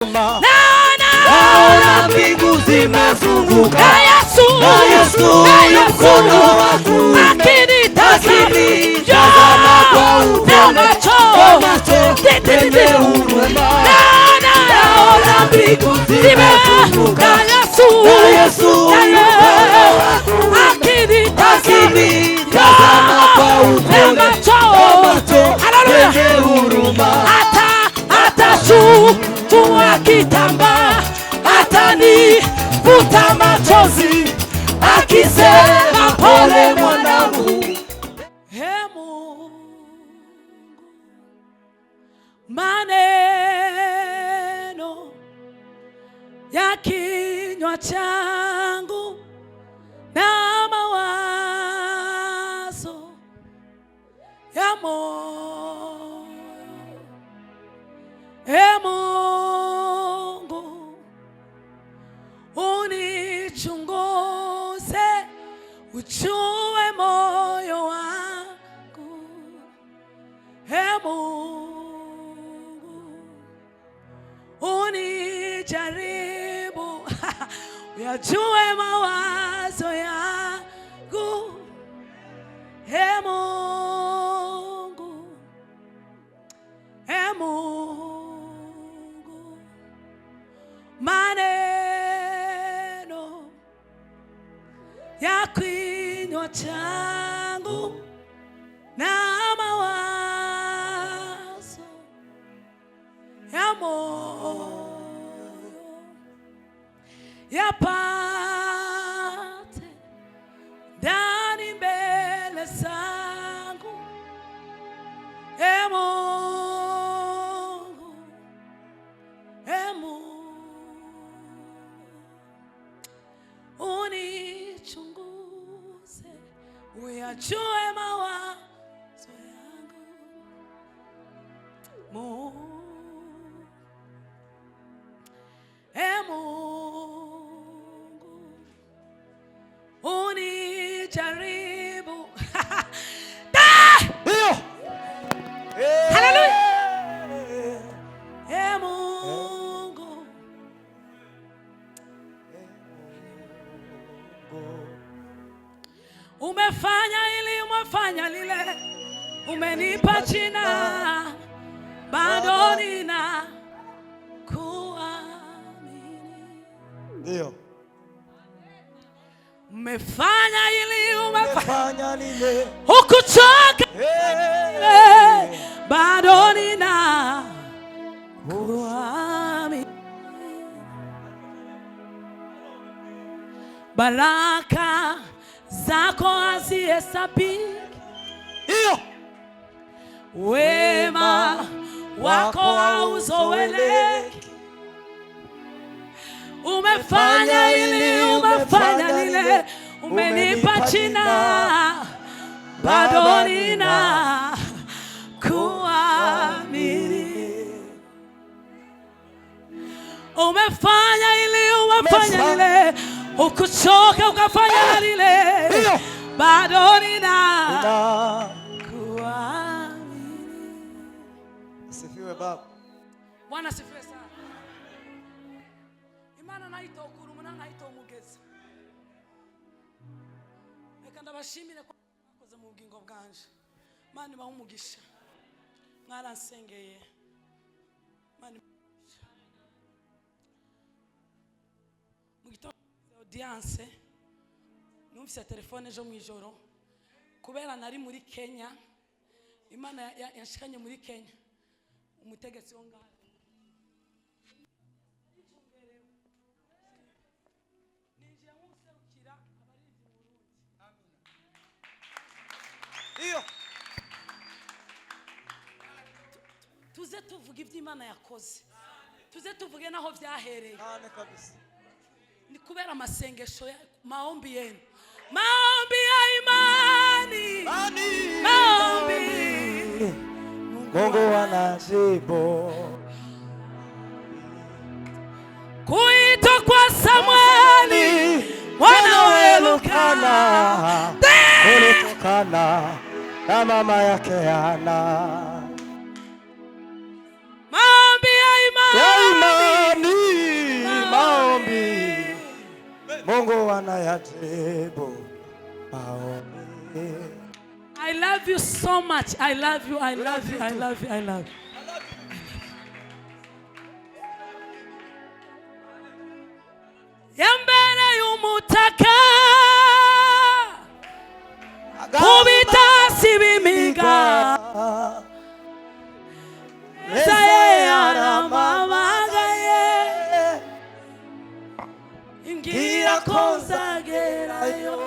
naona mbingu zimefunguka, na Yesu mkono wako akinitazama kwa upole, kwenye huruma. Naona mbingu zimefunguka, na Yesu mkono wako akinitazama kwa upole, kwenye huruma. Atachukua kitambaa, atanifuta machozi, akisema pole mwanangu. Mungu, maneno ya kinywa changu na mawazo ya moyo, Mungu, unichunguze, ujue moyo wangu. Mungu, unijaribu, uyajue mawazo yangu. Mungu, maneno ya kinywa changu na mawazo ya moyo yapate ndani mbele zangu. Unichunguze, uyajue mawazo yangu. Mungu, unijaribu. Haleluya. Mungu, umefanya ili, umefanya lile, umenipa jina, bado nina kuamini. Ndio. Umefanya ili, umefanya lile, hukuchoka, bado nina kuamini. Baraka zako hazihesabiki, wema wako hauzoeleki. Umefanya ili, umefanya lile, umenipa jina, bado nina kuamini. Umefanya ili, umefanya lile, ukuchoka ukafanya lile, bado nina kuamini. Asifiwe Baba. Bwana asifiwe sana. Imana naito ukuru muna naito umugezi. Reka ndabashimire ko mwakoze mu bugingo bwanje. Mani bahumugisha. Mwaransengeye. Mani mu gitondo audience numvise telefone ejo mu ijoro kubera nari muri Kenya. Imana yanshikanye muri Kenya. Umutegetsi wo ngaho tuze tuvuge iby'Imana yakoze, tuze tuvuge naho byahereye. Ni kubera amasengesho ya maombi yenu, maombi ya imani, maombi Mungu anajibu. Kuitwa kwa Samueli mwana wa Elkana kulitokana na mama yake Hana. Maombi ya imani, umeyajibu maombi. I love you so much. I love you. I love you. I love you. I love you. Yambere y'umutaka kubitasi bimiga Zaye aramamagaye Ingira konzagerayo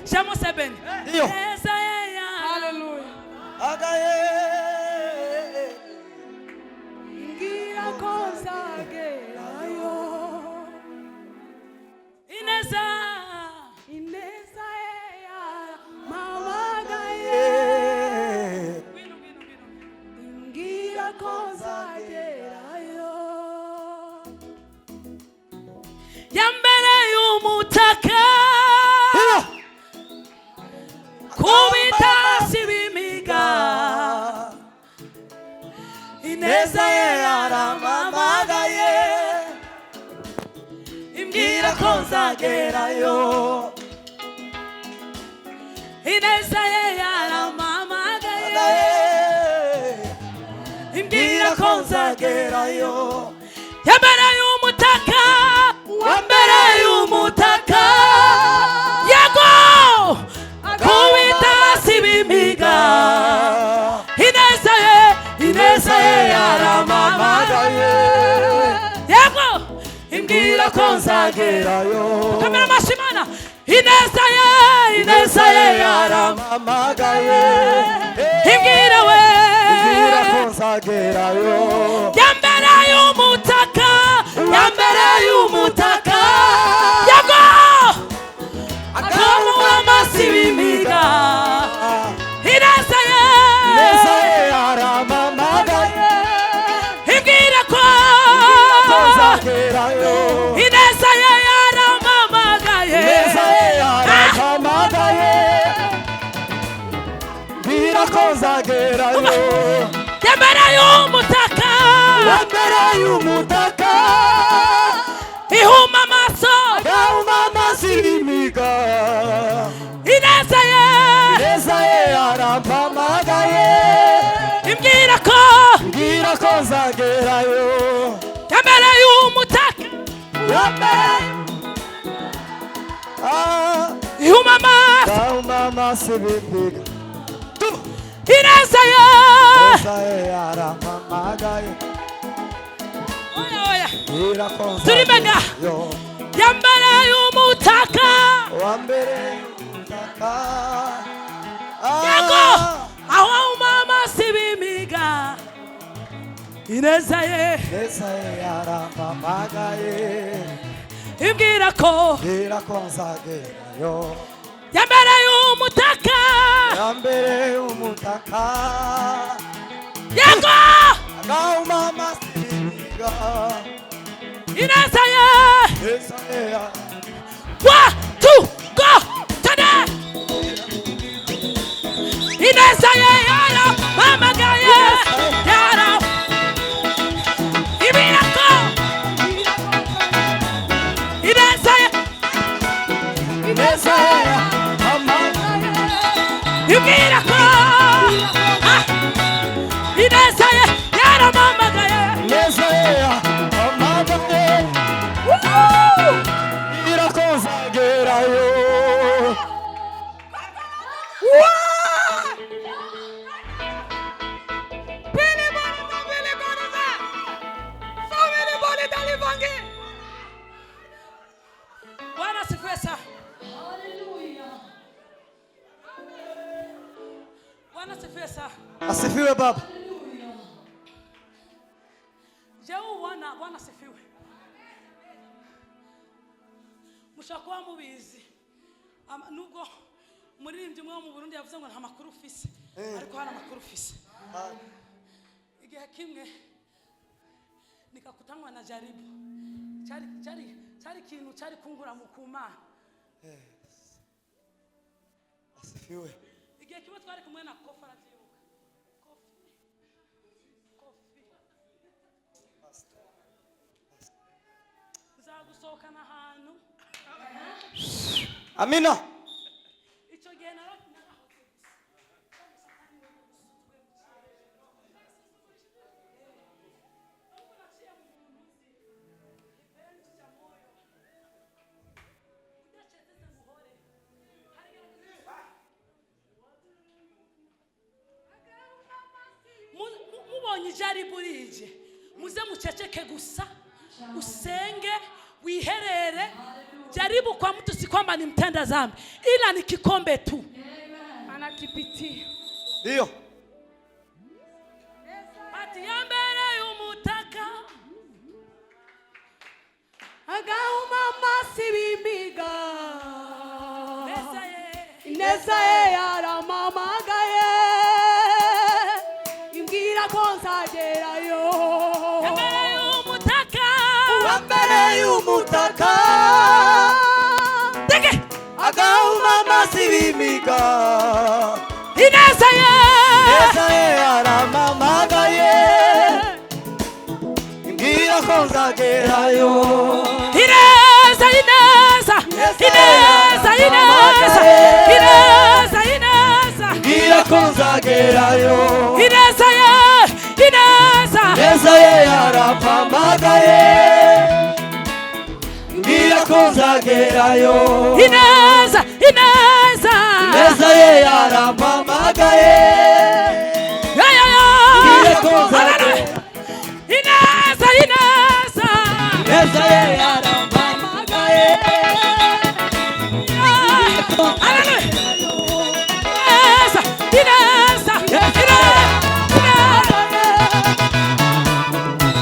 Shamo sebeni Iyo. Zaye hallelujah Agaye. Ingira konzagerayo Ineza ya mamagaye Ingira konzagerayo Yambere y'umutaka kubitasi bimiga Ineza ye yaramamagaye Imbwira konzagerayo Ineza ye yaramamagaye Imbwira konzagerayo Yambere y'umutaka Wambere y'umutaka Yego kubitasi bimiga Ineza ye yaramamagaye Yego imbwira konzagerayo Kamera mashimana Ineza ye yaramamagaye Imbwira konzagerayo Yambere y'umutaka Yego akamuha masibimiga Ineza ye yaramamagaye Imbwira konzagerayo Ineza ye yaramamagaye yaramamagaye Mbwira konzagerayo Yambere y'umutaka Wambere y'umutaka ihuma amaso masibimiga Ineza ye yarampamagaye imbwira konzagerayo Yambere y'umutaka ihuma amaso masibimiga Ineza ye yarampamagaye oya Mbwira Turimenya. konzagerayo Yambere y'umutaka Wambere y'umutaka Yego aho umama sibimiga Ineza ye yarampamagaye imbwira Mbwira konzagerayo Yambere y'umutaka Yambere y'umutaka Yego masibimiga Ineza ye Yesaya 1, 2, go today Ineza ye yaramamagaye imbwira Ineza ye Yesaya amagaye imbwira Ineza ye yaramamagaye Yesaya amagaye Mbwira konzagerayo Bwana asifiwe sana. Bwana asifiwe sana. Asifiwe baba. Jewe Bwana asifiwe. Mushakuwa mubizi. Nubwo muririmbyi mwe mu Burundi yavuze ngo nta makuru ufise. Ariko hana makuru ufise. Igihe kimwe nikakutangwa na jaribu. Cyari kintu cyari kungura mu kumana. Asifiwe. Igihe kimwe twari kumwe na Kofi aravyibuka. Kofi. turasohokana ahantu Amina. icyo gihe mubonye ijari burije muze muceceke gusa usenge wiherere. Jaribu kwa mtu si kwamba ni mtenda dhambi, ila ni kikombe tu anakipitia. Ndio. Ati ya mbere y'umutaka agahuma masibimiga neza ye yaramamagaye imbwira ko nzagerayo. ya mbere y'umutaka Wa mbere y'umutaka tege agahuma masibimiga ineza ye yaramamagaye imbwira ko nzagerayo. ineza ineza ineza ineza ineza ineza Imbwira ko nzagerayo. ineza ye ineza Neza ye yaramamagaye imbwira ko nzagerayo. ineza ineza Neza ye yaramamagaye ya ya imbwira ko ya nzagerayo. ineza ineza Neza ye yaramamagaye ineza ineza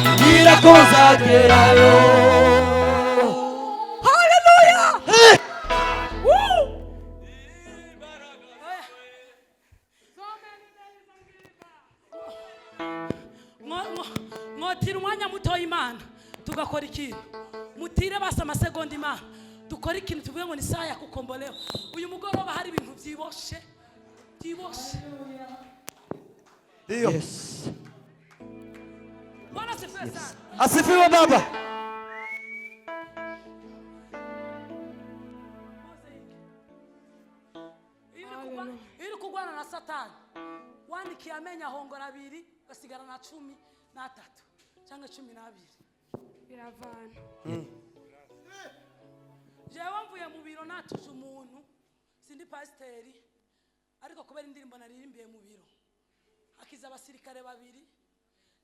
imbwira ko nzagerayo. Hallelujah. Mwotira umwanya muto Imana tugakora ikintu. Mutire basa amasegonda Imana dukora ikintu tuvuge ngo ni saa ya kukombolewa. Uyu mugoroba hari ibintu byiboshe byiboshe. Ndio. Bwana asifiwe sana. Asifiwe Baba. Ili kugwana na Satani wandikiye amenya hongora 2 gasigara na 13 cyangwa 12 biravana. Jewe mvuye mu biro natuje umuntu sindi pasiteri ariko kubera indirimbo naririmbiye mu biro akiza abasirikare 2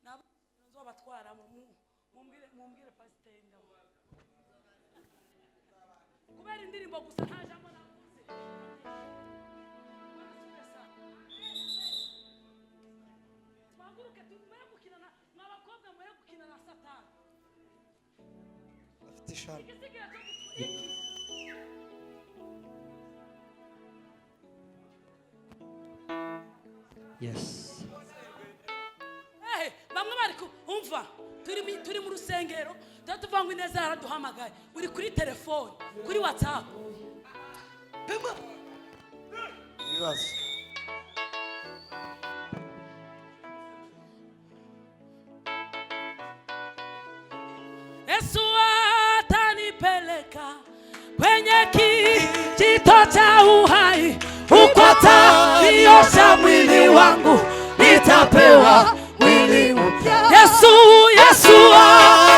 nabo nzobatwara mumbwire pasiteri ndabo kubera indirimbo gusa nta jambo navuze. Twaguruke tumere gukina na mwabakobwa mwere gukina na Satani. Afite ishano. Igisigaye cyo Yes. bamwe bari umva turi mu rusengero tuvuga ngo ineza yaraduhamagaye uri kuri telefone kuri WhatsApp Ibibazo. Yesu atanipeleka kwenye kijito cha uhai, huko ataniosha mwili wangu, nitapewa mwili mpya. Yesu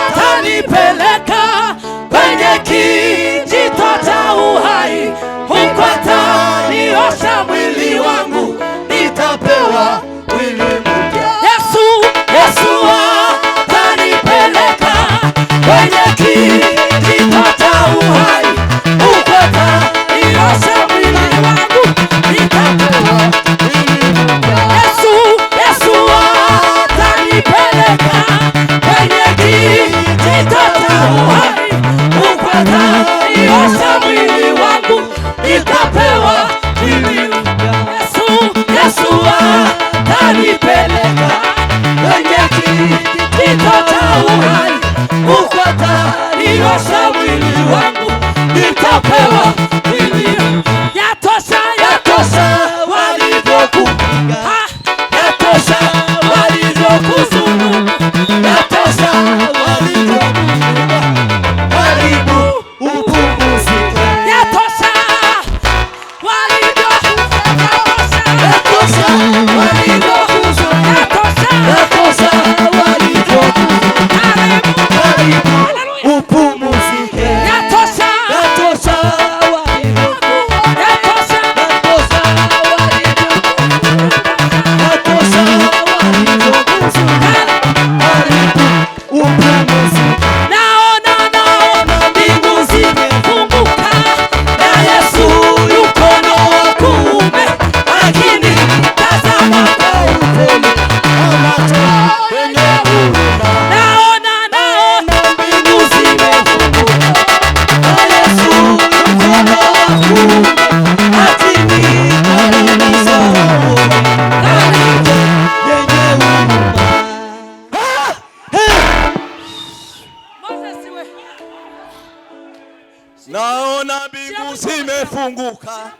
atanipeleka kwenye kijito cha uhai, huko ataniosha mwili wangu, nitapewa mwili mpya. Yesu atanipeleka kwenye kijito cha uhai, huko ataniosha mwili wangu, nitapewa mwili mpya. Yesu atanipeleka kwenye kijito cha uhai, huko ataniosha mwili wangu, nitapewa mwili mpya. Yesu atanipeleka kwenye kijito cha uhai, huko ataniosha mwili wangu, nitapewa mwili mpya. Yatosha walivyokupiga, yatosha walivyokuzunguka, yatosha walivyokupiga, karibu naona mbingu zimefunguka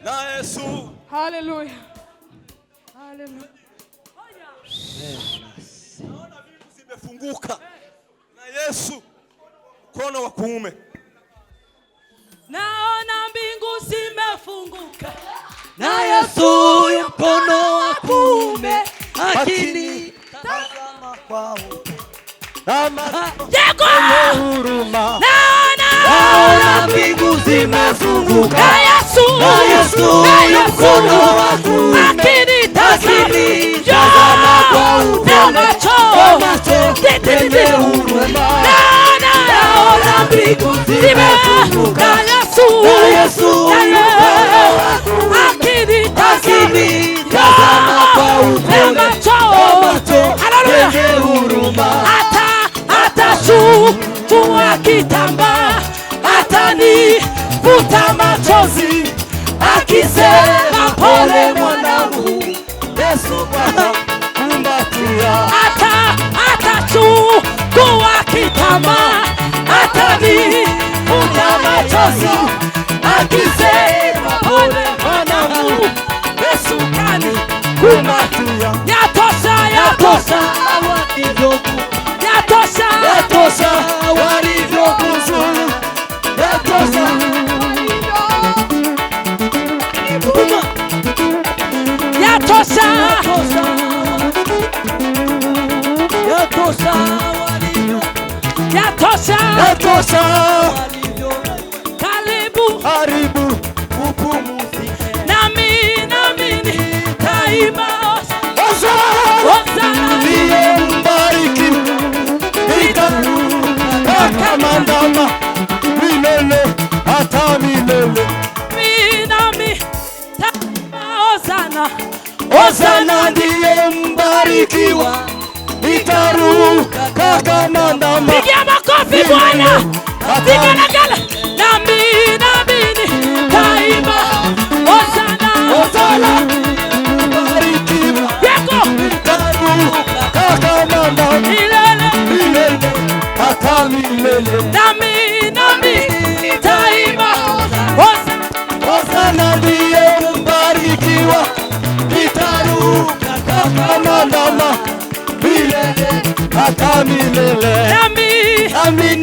na Yesu. Haleluya. Haleluya. Naona mbingu zimefunguka na Yesu mkono wa kuume. Naona mbingu zimefunguka na Yesu mkono wa kuume akinitazama kwa upendo na macho yenye huruma. Naona mbingu zimefunguka na Yesu mkono wa kuume akinitazama kwa upendo na macho yenye huruma. Naona mbingu zimefunguka na Yesu mkono wa kuume akinitazama kwa upendo na macho yenye huruma. Atashutua kitambaa, atanifuta machozi, akisema pole mwanangu, Yesu kumbatia. Atachukua kitambaa, atanifuta machozi, akisema pole mwanangu, Yesu kumbatia. Yatosha, yatosha, yatosha, yatosha walivyokuzuru, yatosha, yatosha, yatosha, yatosha, yatosha, karibu, karibu upumzike, nami nitaimba Hosana, ndiye mbarikiwa kama ndama milele hata milele. nami Hosana, Hosana ndiye mbarikiwa, nitaruka kama ndama. pigia makofi Bwana, piga na gala, nami nitaimba Hosana, Hosana mbarikiwa, nitaruka kama ndama milele hata milele. nami nitaimba Hosana, Hosana ndiye mbarikiwa, nitaruka kama ndama milele hata milele. nami Nami